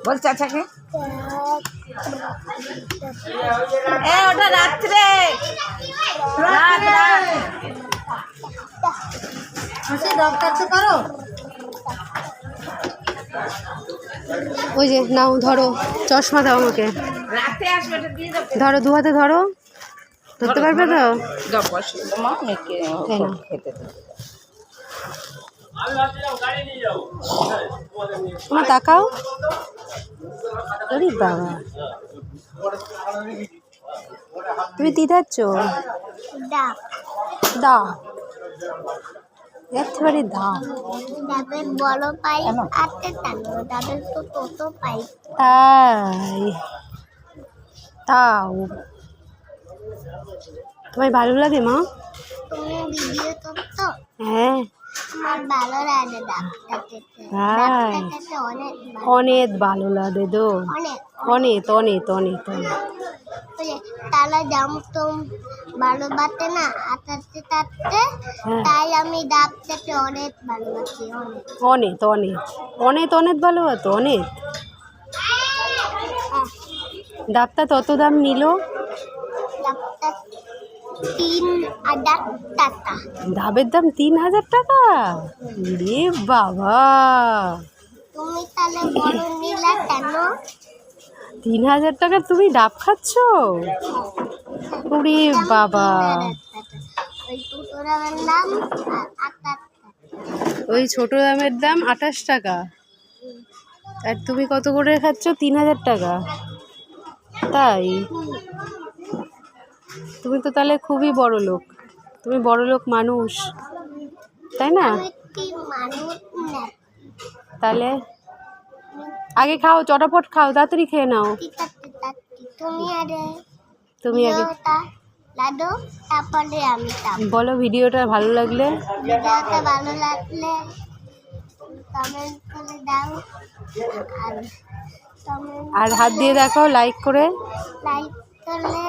বল চাচাকে ওটা রাত্রে ডক্টর তো করো। ওই যে নাও ধরো, চশমা দাও আমাকে, ধরো দু হাতে ধরো, ধরতে পারবে তো? তোমার তাকাও। আরে বাবা, তুমি দিদাচ্ছ দা একেবারে দা বড় পাইপ আছে, তাদের তো ছোট পাইপ। তাই তাও তোমায় ভালো লাগে মা? তুমি ভিডিও করছো? হ্যাঁ আমার ভালো লাগে অনেক ভালো লাগে তো, অনেক অনেক অনেক অনেক। তাহলে জামতো ভালো বাতে না আটাতে থাকতে, তাই আমি ডাব থেকে অনেক ভালোবাসি। অনেক অনেক অনেক অনেক ভালো হতো অনেক। ডাবটা তত দাম নিল? ডাবটা 3000 টাকা। ডাবের দাম 3000 টাকা? রে বাবা, তুমি তাহলে বড় নিলা কেন? 3000 টাকা তুমি ডাব খাচ্ছ? ওরে বাবা, ওই ছোট দামের দাম 28 টাকা, আর তুমি কত করে খাচ্ছ? 3000 টাকা। তাই তুমি তো তাহলে খুবই বড় লোক, তুমি বড় লোক মানুষ, তাই না? তাহলে আগে খাও, চটাপট খাও, তাড়াতাড়ি খেয়ে নাও। তুমি আগে তারপরে আমি বলো ভিডিওটা ভালো লাগলে। ভিডিওটা ভালো লাগলে কমেন্ট করে দাও, আর হাত দিয়ে দেখাও লাইক করে। লাইক করলে